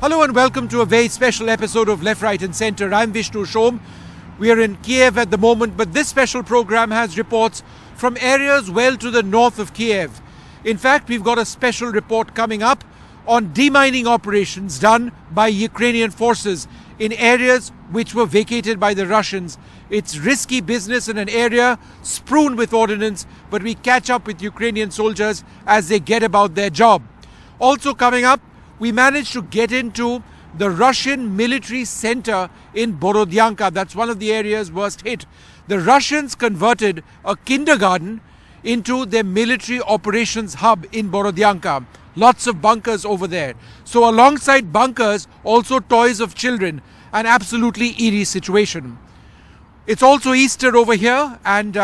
Hello and welcome to a very special episode of Left, Right and Centre. I'm Vishnu Shom. We are in Kyiv at the moment, but this special program has reports from areas well to the north of Kyiv. In fact, we've got a special report coming up on demining operations done by Ukrainian forces in areas which were vacated by the Russians. It's risky business in an area strewn with ordnance, but we catch up with Ukrainian soldiers as they get about their job. Also coming up, we managed to get into the Russian military center in Borodyanka. That's one of the areas worst hit. The Russians converted a kindergarten into their military operations hub in Borodyanka. Lots of bunkers over there. So alongside bunkers, also toys of children. An absolutely eerie situation. It's also Easter over here and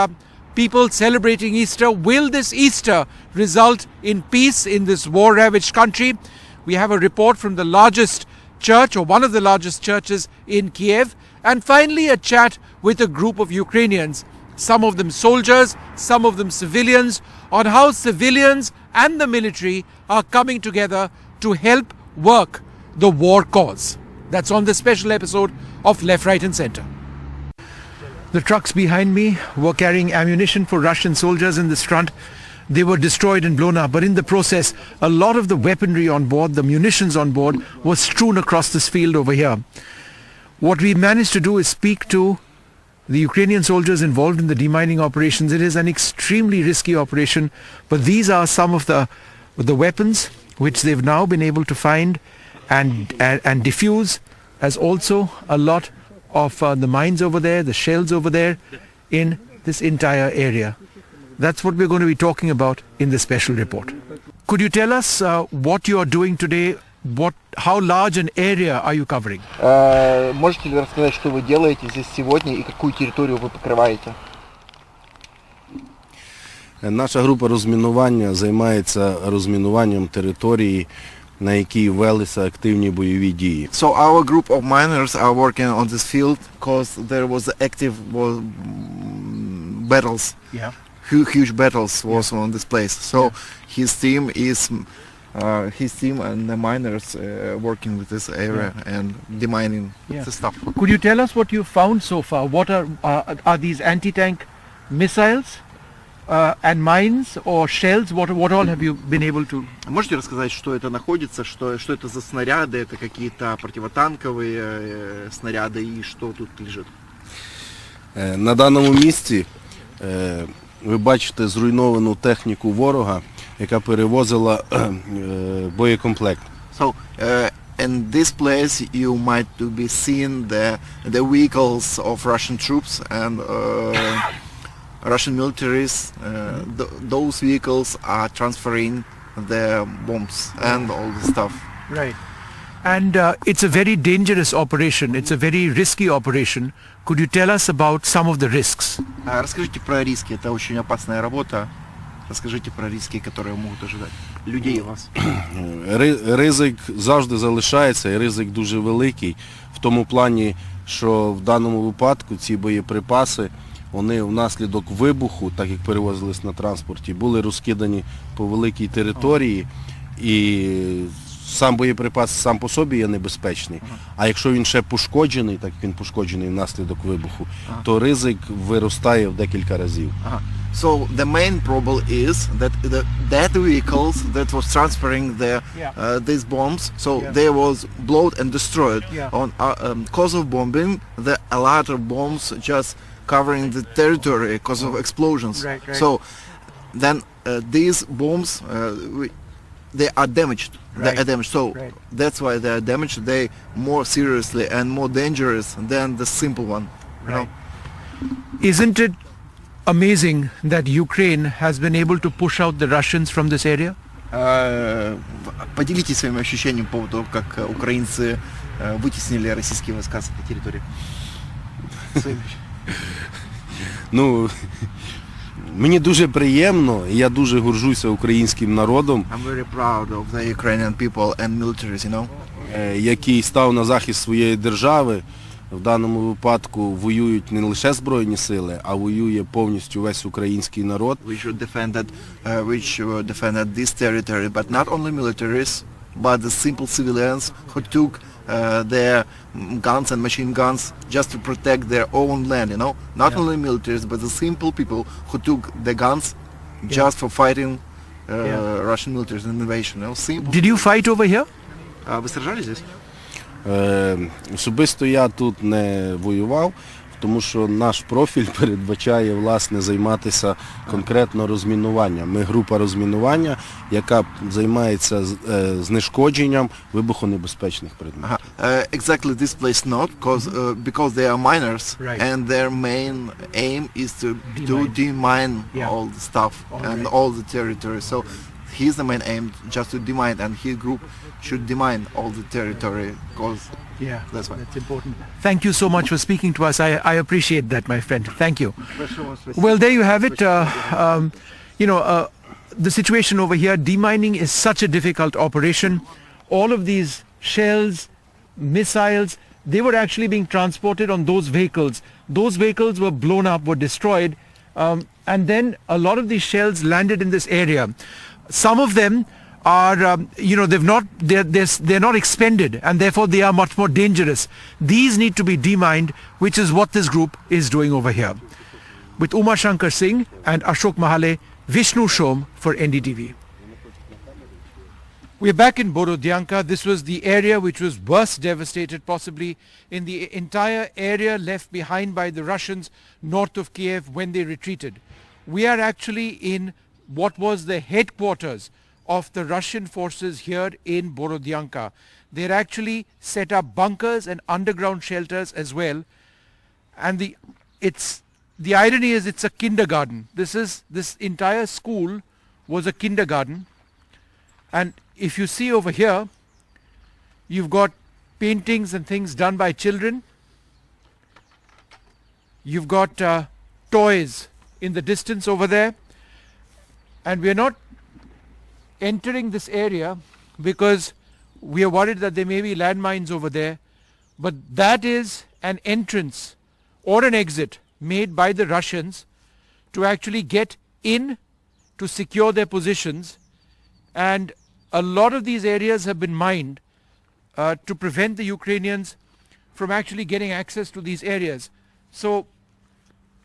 people celebrating Easter. Will this Easter result in peace in this war-ravaged country? We have a report from the largest church, or one of the largest churches in Kyiv, and finally a chat with a group of Ukrainians, some of them soldiers, some of them civilians, on how civilians and the military are coming together to help work the war cause. That's on this special episode of Left, Right and Centre. The trucks behind me were carrying ammunition for Russian soldiers in this front. They were destroyed and blown up, but in the process, a lot of the weaponry on board, the munitions on board, was strewn across this field over here. What we managed to do is speak to the Ukrainian soldiers involved in the demining operations. It is an extremely risky operation, but these are some of the weapons which they've now been able to find and defuse, as also a lot of the mines over there, the shells over there in this entire area. That's what we're going to be talking about in this special report. Could you tell us what you are doing today? How large an area are you covering? Можете ли рассказать, что вы делаете здесь сегодня и какую территорию вы покрываете? Наша група розмінування займається розмінуванням території, на якій велися активні бойові дії. So our group of miners are working on this field because there was active battles. Yeah. Huge battles was on this place. So his team and the miners working with this area and demining the stuff. Could you tell us what you found so far? What are these anti-tank missiles and mines or shells? What all have you been able to? Можете рассказать, что это находится, что это за снаряды, это какие-то противотанковые снаряды и что тут лежит? На даному місці ви бачите зруйновану техніку ворога, яка перевозила боєкомплект. So in this place you might be seen the vehicles of Russian troops and Russian militaries. Those vehicles are transferring the bombs and all the stuff. Right. And it's a very dangerous operation. It's a very risky operation. Could you tell us about some of the risks? Расскажите про риски. Это очень опасная работа. Расскажите про риски, которые могут ожидать людей у вас. Ризик завжди залишається, і ризик дуже великий. В тому плані, що в даному випадку ці боєприпаси, вони внаслідок вибуху, так як перевозились на транспорті, були розкидані по великій території, і сам боєприпас сам по собі є небезпечний. А якщо він ще пошкоджений, так як він пошкоджений внаслідок вибуху, то ризик виростає в декілька разів. So the main problem is that that vehicles that was transferring these bombs, so they was blown and destroyed. On cause of bombing, a lot of bombs just covering the territory because of explosions. Right. So then these bombs they are damaged. They are damaged. So that's why they are damaged. They more seriously and more dangerous than the simple one. You know? Isn't it amazing that Ukraine has been able to push out the Russians from this area? Поделитесь своими ощущениями по поводу, как украинцы вытеснили российские войска с этой территории. Ну, мені дуже приємно, і я дуже горжуся українським народом, I'm very proud of the Ukrainian people and militaries, you know, який став на захист своєї держави. В даному випадку воюють не лише Збройні сили, а воює повністю весь український народ. Which defended this territory, but not only militaries, but the simple civilians who took their guns and machine guns just to protect their own land, you know, not only militaries, but the simple people who took the guns just for fighting Russian military's invasion. You know, simple. Did you fight over here? Вы сражались здесь? Особисто я тут не воював, тому що наш профіль передбачає, власне, займатися конкретно розмінуванням. Ми група розмінування, яка займається знешкодженням вибухонебезпечних предметів. Exactly this place not, because they are miners, and their main aim is to demine all the stuff and all the territory. So he's the main aim just to demine, and his group should demine all the territory, because that's why. That's important. Thank you so much for speaking to us. I appreciate that, my friend. Thank you. Well, there you have it. The situation over here, demining is such a difficult operation. All of these shells, missiles, they were actually being transported on those vehicles. Those vehicles were blown up, were destroyed, and then a lot of these shells landed in this area. Some of them are, they're not expended, and therefore they are much more dangerous. These need to be demined, which is what this group is doing over here. With Uma Shankar Singh and Ashok Mahale, Vishnu Shom for NDTV. We're back in Borodyanka. This was the area which was worst devastated possibly in the entire area left behind by the Russians north of Kyiv when they retreated. We are actually in what was the headquarters of the Russian forces here in Borodyanka. They're actually set up bunkers and underground shelters as well. And the irony is it's a kindergarten. This entire school was a kindergarten. And if you see over here, you've got paintings and things done by children. You've got toys in the distance over there. And we are not entering this area because we are worried that there may be landmines over there. But that is an entrance or an exit made by the Russians to actually get in to secure their positions. And a lot of these areas have been mined to prevent the Ukrainians from actually getting access to these areas. So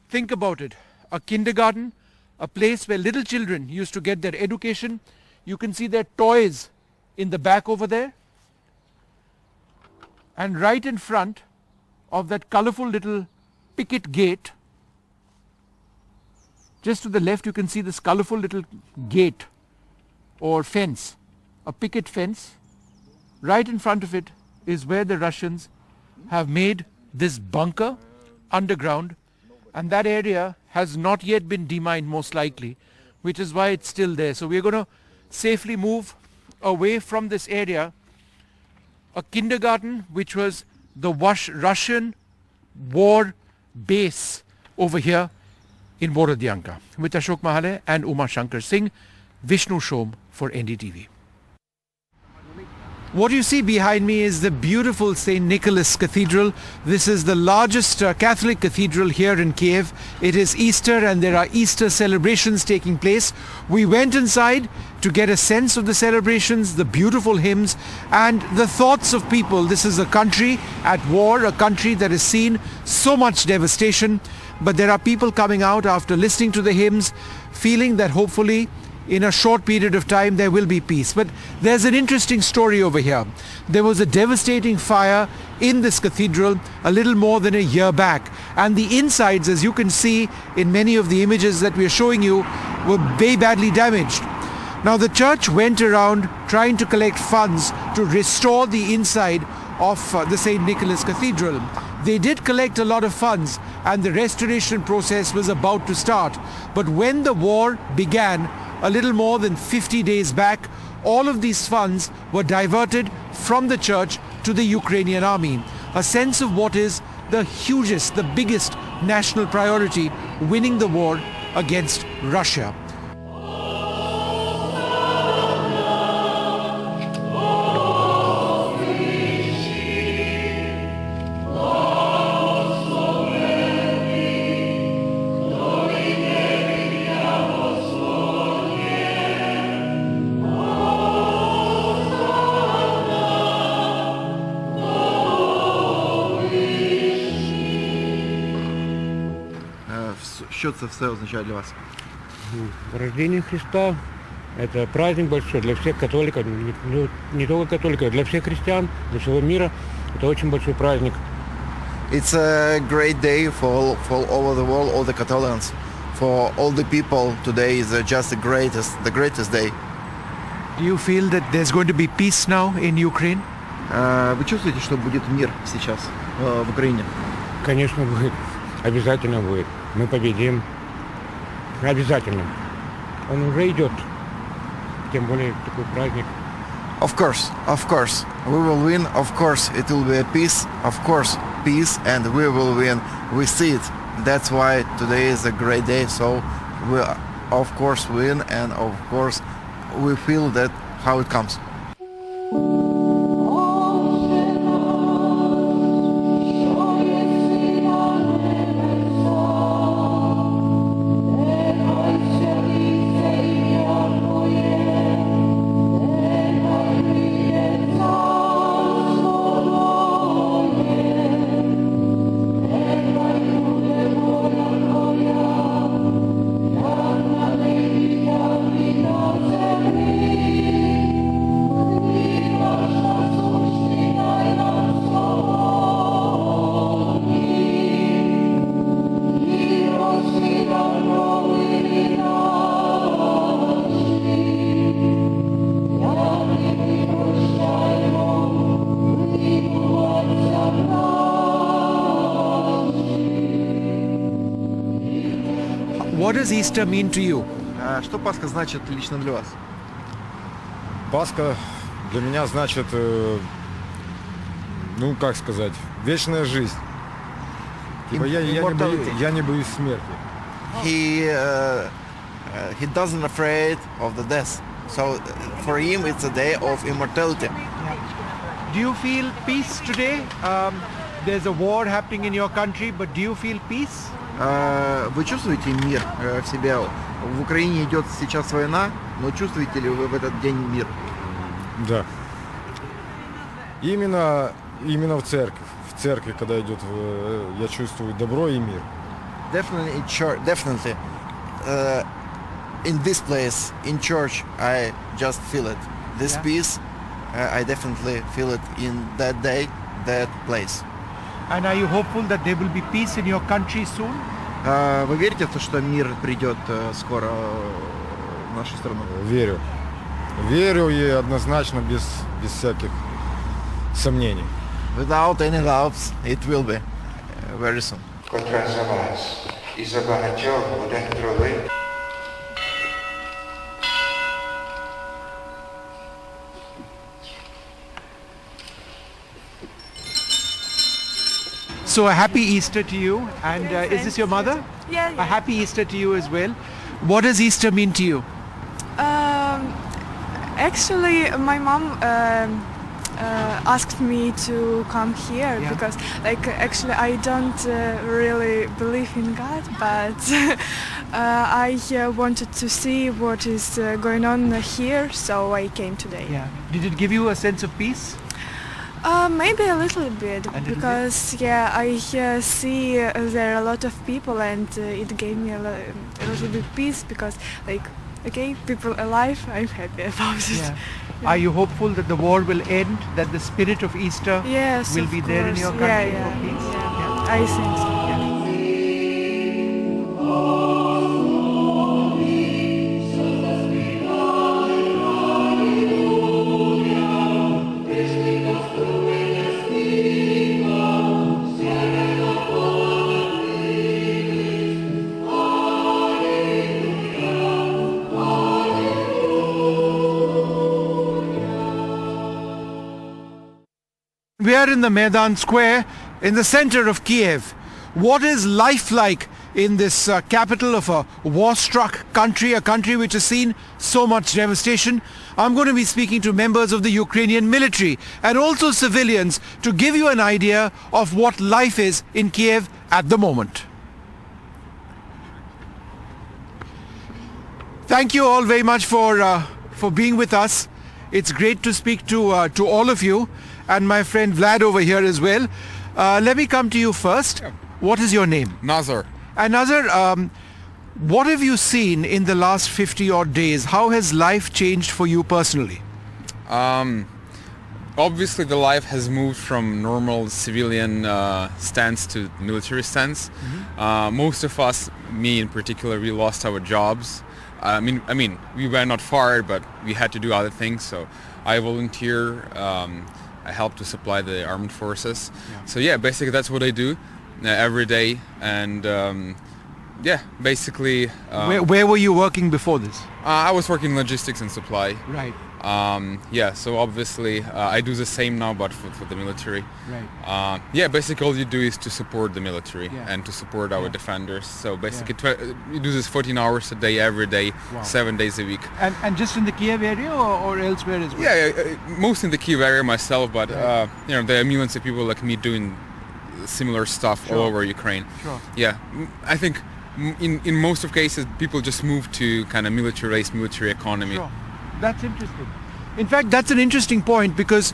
think about it. A kindergarten, a place where little children used to get their education. You can see their toys in the back over there. And right in front of that colorful little picket gate, just to the left you can see this colorful little gate or fence, a picket fence. Right in front of it is where the Russians have made this bunker underground, and that area has not yet been demined most likely, which is why it's still there. So we're going to safely move away from this area. A kindergarten which was the Russian war base over here in Borodyanka. With Ashok Mahale and Uma Shankar Singh, Vishnu Shom for NDTV. What you see behind me is the beautiful St. Nicholas Cathedral. This is the largest Catholic cathedral here in Kyiv. It is Easter and there are Easter celebrations taking place. We went inside to get a sense of the celebrations, the beautiful hymns and the thoughts of people. This is a country at war, a country that has seen so much devastation. But there are people coming out after listening to the hymns, feeling that hopefully in a short period of time there will be peace. But there's an interesting story over here. There was a devastating fire in this cathedral a little more than a year back, and the insides, as you can see in many of the images that we are showing you, were very badly damaged. Now the church went around trying to collect funds to restore the inside of the St. Nicholas Cathedral. They did collect a lot of funds and the restoration process was about to start. But when the war began, a little more than 50 days back, all of these funds were diverted from the church to the Ukrainian army. A sense of what is the hugest, the biggest national priority, winning the war against Russia. Що це все означає для вас? Рождение Христа – это праздник большой для всех католиков, не только католиков, для всех христиан, для всего мира. Это очень большой праздник. It's a great day for all over the world, all the Catalans. For all the people, today is just the greatest day. Do you feel that there's going to be peace now in Ukraine? Вы чувствуете, что будет мир сейчас в Украине? Конечно, будет. Обязательно будет. Мы победим. Обязательно. Он уже идет. Тем более такой праздник. Of course, we will win. Of course, it will be a peace. Of course, peace, and we will win. We see it. That's why today is a great day. So we, of course, win, and of course, we feel that how it comes. What does Easter mean to you? Что Пасха значит лично для вас? Пасха для меня значит, ну как сказать, вечная жизнь. Типа я не боюсь смерти. He doesn't afraid of the death. So for him it's a day of immortality. Do you feel peace today? There's a war happening in your country, but do you feel peace? Вы чувствуете мир в себе? В Украине идет сейчас война, но чувствуете ли вы в этот день мир? Да. Именно в церкви. В церкви, когда идет, я чувствую добро и мир. Definitely in church. Definitely. In this place, in church, I just feel it. This peace, I definitely feel it in that day, that place. And are you hopeful that there will be peace in your country soon? Вы верите в то, что мир придет скоро в нашу страну? Верю. Верю и однозначно без всяких сомнений. Without any doubts, it will be very soon. Котра за вас і за багатьох буде пролита. So a happy Easter to you, and is this your mother? Yeah. A happy Easter to you as well. What does Easter mean to you? Actually, my mom asked me to come here because, actually, I don't really believe in God, but I wanted to see what is going on here, so I came today. Yeah. Did it give you a sense of peace? Maybe a little bit, because I see there are a lot of people, and it gave me a little bit peace because, people alive, I'm happy about it. Yeah. Are you hopeful that the war will end, that the spirit of Easter will be there in your country for peace? Yeah. I think so. We are in the Maidan Square in the center of Kyiv. What is life like in this capital of a war-struck country, a country which has seen so much devastation? I'm going to be speaking to members of the Ukrainian military and also civilians to give you an idea of what life is in Kyiv at the moment. Thank you all very much for being with us. It's great to speak to all of you, and my friend Vlad over here as well. Let me come to you first. What is your name? Nazar. And Nazar, What have you seen in the last 50 odd days? How has life changed for you personally? Obviously the life has moved from normal civilian stance to military stance. Most of us, me in particular, we lost our jobs. I mean, we were not fired, but we had to do other things. So I volunteer. I help to supply the armed forces. So yeah, basically that's what I do every day. And yeah, basically. Where were you working before this? I was working in logistics and supply. Right. Yeah, so obviously I do the same now, but for the military. Right. Yeah, basically all you do is to support the military Yeah. and to support our defenders. So basically you do this 14 hours a day, every day, 7 days a week. And just in the Kyiv area or elsewhere as well? Yeah, mostly in the Kyiv area myself, but you know, there are millions of people like me doing similar stuff all over Ukraine. Sure. Yeah, I think in most of cases people just move to kind of military-based military economy. Sure. That's interesting. In fact, that's an interesting point because,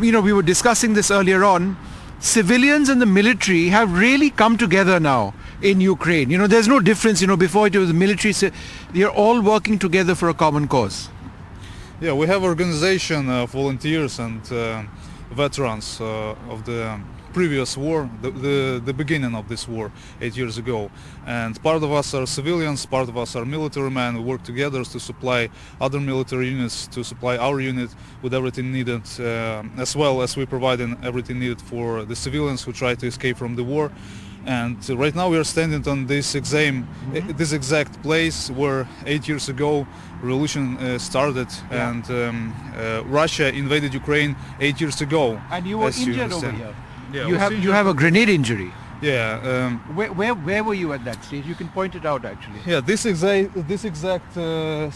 you know, we were discussing this earlier on. Civilians and the military have really come together now in Ukraine. You know, there's no difference. You know, before it was the military. They're all working together for a common cause. Yeah, we have organization of volunteers and veterans of the previous war, the beginning of this war 8 years ago. And part of us are civilians, part of us are military men. We work together to supply other military units, to supply our unit with everything needed, as well as we providing everything needed for the civilians who try to escape from the war. And right now we are standing on this exact place where 8 years ago revolution started, and Russia invaded Ukraine 8 years ago. And you were as you injured over understand. here. Yeah, You have a grenade injury. Yeah. Where were you at that stage? You can point it out actually. Yeah, this exact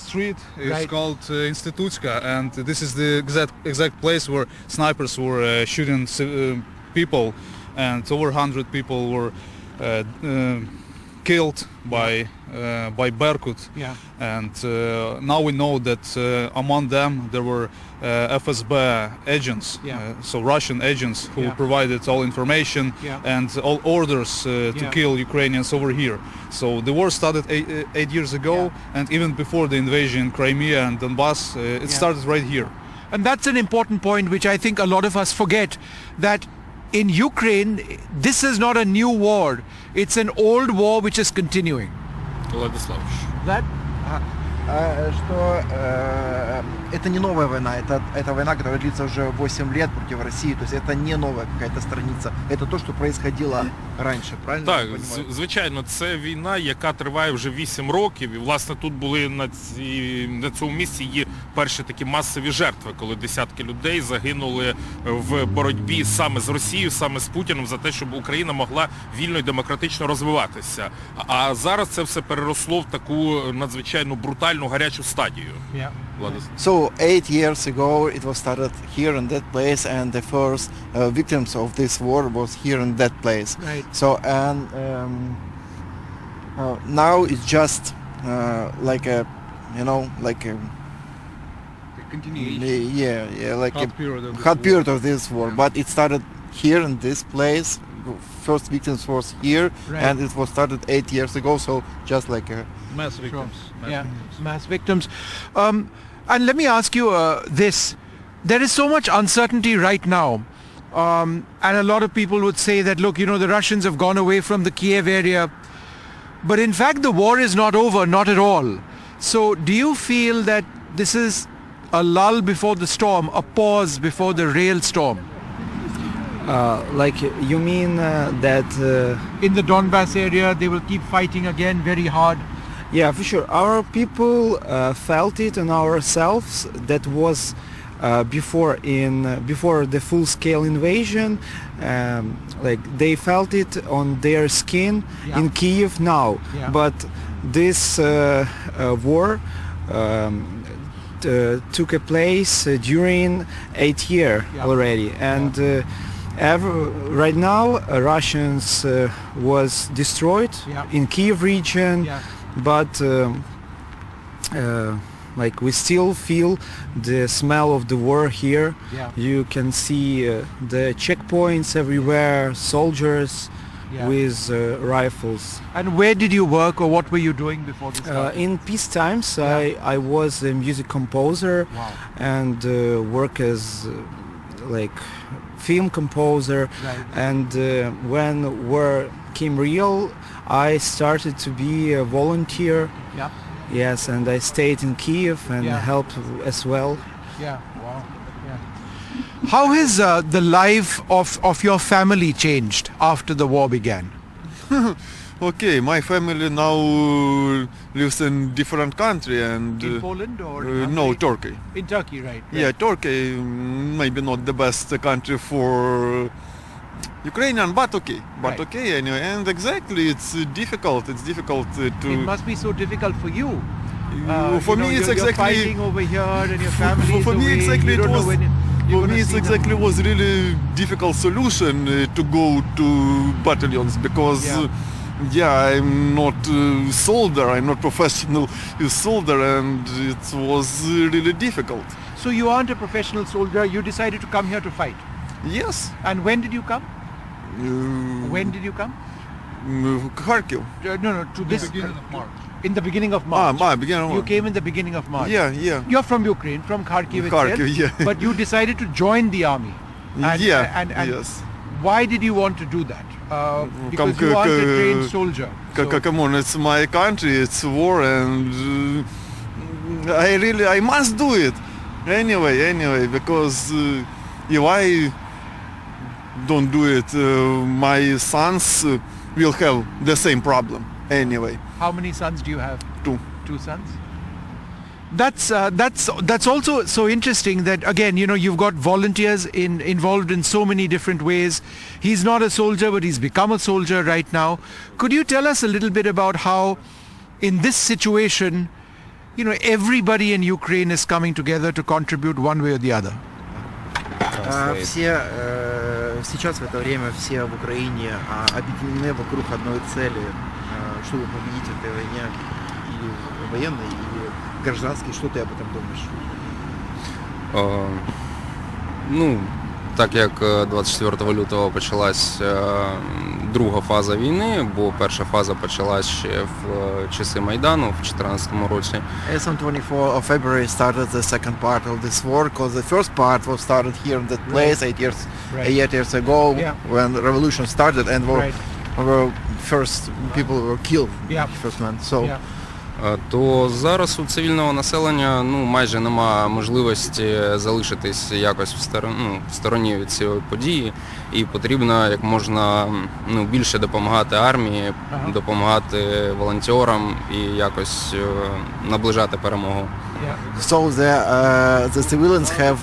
street is Right. called Institutska, and this is the exact place where snipers were shooting people, and over 100 people were killed by Berkut. Yeah. And now we know that among them there were FSB agents, so Russian agents who provided all information and all orders to kill Ukrainians over here. So the war started eight years ago, and even before the invasion in Crimea and Donbass, it started right here. And that's an important point which I think a lot of us forget, that in Ukraine this is not a new war, it's an old war which is continuing. Владиславович. That что это не новая война, это война, которая длится уже 8 лет против России, то есть это не новая какая-то страница, это то, что происходило раніше, правильно? Так, звичайно, це війна, яка триває вже 8 років, і власне тут були на цьому місці є перші такі масові жертви, коли десятки людей загинули в боротьбі саме з Росією, саме з Путіним, за те, щоб Україна могла вільно і демократично розвиватися. А зараз це все переросло в таку надзвичайно брутальну, гарячу стадію. So 8 years ago it was started here in that place, and the first victims of this war was here in that place. Right. So and now it's just like a, you know, like a continuation. like a hot period of this war. But it started here in this place. First victims was here, and it was started 8 years ago. So just like a Mass victims. Mass victims. And let me ask you this. There is so much uncertainty right now. And a lot of people would say that, look, you know, the Russians have gone away from the Kyiv area. But in fact, the war is not over, not at all. So do you feel that this is a lull before the storm, a pause before the real storm? Like you mean that in the Donbass area they will keep fighting again very hard? Yeah, for sure. Our people felt it on ourselves. That was before the full-scale invasion. Like they felt it on their skin in Kyiv now. Yeah. But this war took a place during 8 years already, and right now Russians was destroyed in Kyiv region. But like we still feel the smell of the war here. You can see the checkpoints everywhere, soldiers with rifles. And where did you work, or what were you doing before this started? In peace times, I was a music composer and work as like film composer. And when war came real, I started to be a volunteer. Yes, and I stayed in Kyiv and helped as well. How has the life of your family changed after the war began? Okay, my family now lives in different country and In Poland or no, Turkey. In Turkey, right? Yeah, Turkey maybe not the best country for Ukrainian, but okay. But okay anyway. And exactly, it's difficult. It's difficult to. It must be so difficult for you. For me, it's exactly. You're fighting over here, and your family. For me, exactly it was. For me, it's exactly was really difficult solution to go to battalions because. I'm not a soldier, I'm not professional soldier, and it was really difficult. So you aren't a professional soldier, you decided to come here to fight? Yes. And when did you come? When did you come? Kharkiv. No, to this... Beginning of March. In the beginning of March? Beginning of March. You came in the beginning of March? Yeah. You're from Ukraine, from Kharkiv itself? Kharkiv, yeah. But you decided to join the army? And, yes. Why did you want to do that? Because you aren't a trained soldier. Come on, it's my country, it's war, and I must do it. Anyway, because if I don't do it, my sons will have the same problem anyway. How many sons do you have? 2. 2 sons? That's also so interesting that again, you've got volunteers involved in so many different ways. He's not a soldier, but he's become a soldier right now. Could you tell us a little bit about how in this situation, everybody in Ukraine is coming together to contribute one way or the other? Сейчас в это время все в Украине объединены вокруг одной цели, чтобы победить в этой войне, или военной, или гражданской. Что ты об этом думаешь? Так як 24 лютого почалась друга фаза війни, бо перша фаза почалась ще в часи Майдану в 2014 році. As on 24 of February started the second part of this war, because the first part was started here in that place 8 years ago when the revolution started and were first people were killed, first man. So. То зараз у цивільного населення майже нема можливості залишитись якось в стороні від цієї події, і потрібно як можна більше допомагати армії, допомагати волонтерам і якось наближати перемогу. So the civilians have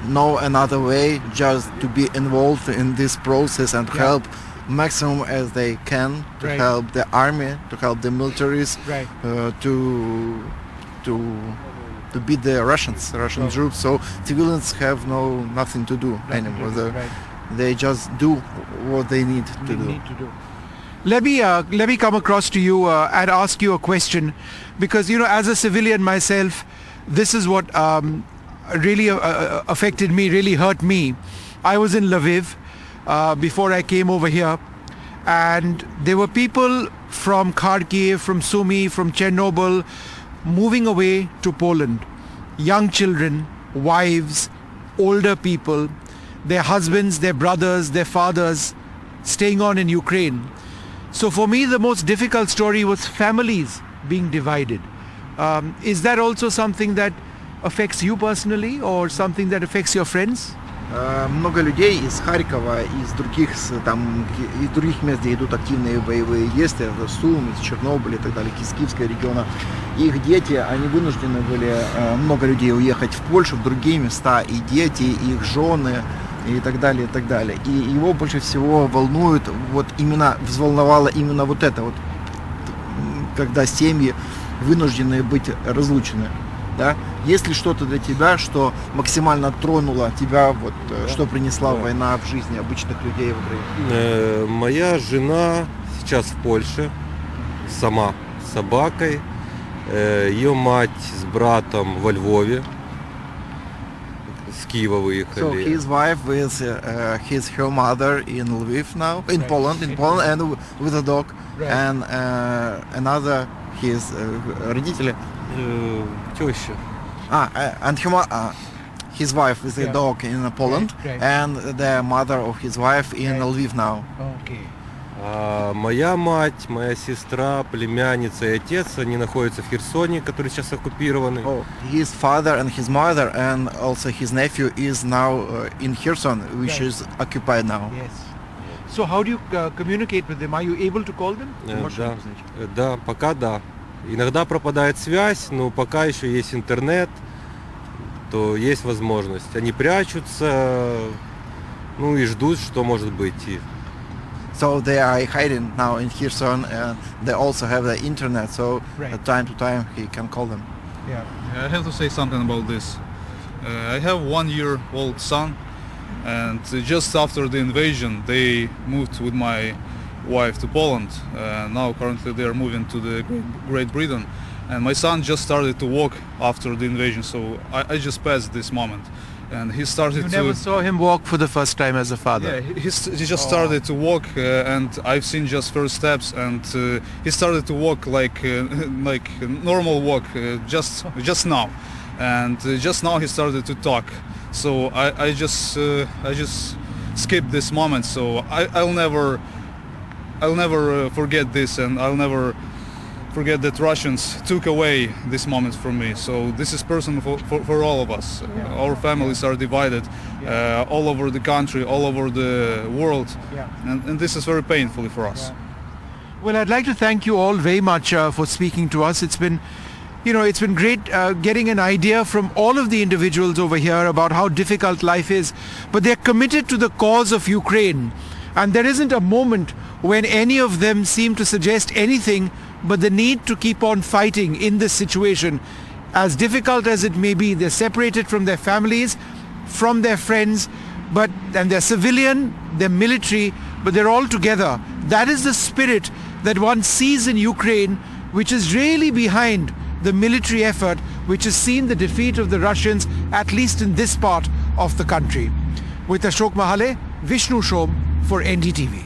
no another way just to be involved in this process and help maximum as they can to help the army, to help the militaries, to beat the Russian troops. So civilians have nothing to do anymore. They just do what they need to do. Let me come across to you and ask you a question, because as a civilian myself, this is what really affected me, really hurt me. I was in Lviv before I came over here, and there were people from Kharkiv, from Sumy, from Chernobyl moving away to Poland. Young children, wives, older people, their husbands, their brothers, their fathers staying on in Ukraine. So for me the most difficult story was families being divided. Is that also something that affects you personally, or something that affects your friends? Много людей из Харькова, из других мест, где идут активные боевые действия, Сум, из Чернобыля и так далее, из Киевского региона. Их дети, они вынуждены были, много людей, уехать в Польшу, в другие места, и дети, и их жены, и так далее, и так далее. И его больше всего волнует, взволновало именно вот это, когда семьи вынуждены быть разлучены. Да? Есть ли что-то для тебя, что максимально тронуло тебя, что принесла война в жизни обычных людей в Украине? Моя жена сейчас в Польше, сама с собакой, ее мать с братом во Львове, с Киева So выехали. his wife with her mother in Lviv now, in Poland, and with a dog, and another his родители. Теща. And his wife with a dog in Poland, and the mother of his wife in Lviv now. Okay. А моя мать, моя сестра, племянница и отец, они находятся в Херсоне, который сейчас оккупированный. Oh, his father and his mother and also his nephew is now in Kherson, which is occupied now. Yes. So how do you communicate with them? Are you able to call them? Да, пока да. Иногда пропадает связь, но пока еще есть интернет, то есть возможность. Они прячутся, ну и ждут, что может быть. So they are hiding now in Kherson, and they also have the internet, so time to time he can call them. Yeah. I have to say something about this. I have 1-year-old son, and just after the invasion they moved with my wife to Poland. Now currently they are moving to the Great Britain, and my son just started to walk after the invasion, so I just passed this moment. And he started You never saw him walk for the first time as a father? Yeah, he just started to walk, and I've seen just first steps, and he started to walk like normal walk, just now, and just now he started to talk. So I just skipped this moment. So I'll never forget this, and I'll never forget that Russians took away this moment from me. So this is personal for all of us. Our families are divided all over the country, all over the world, and this is very painful for us. Well, I'd like to thank you all very much for speaking to us. It's been great getting an idea from all of the individuals over here about how difficult life is, but they're committed to the cause of Ukraine, and there isn't a moment when any of them seem to suggest anything but the need to keep on fighting in this situation. As difficult as it may be, they're separated from their families, from their friends, and they're civilian, they're military, but they're all together. That is the spirit that one sees in Ukraine, which is really behind the military effort, which has seen the defeat of the Russians, at least in this part of the country. With Ashok Mahale, Vishnu Shom for NDTV.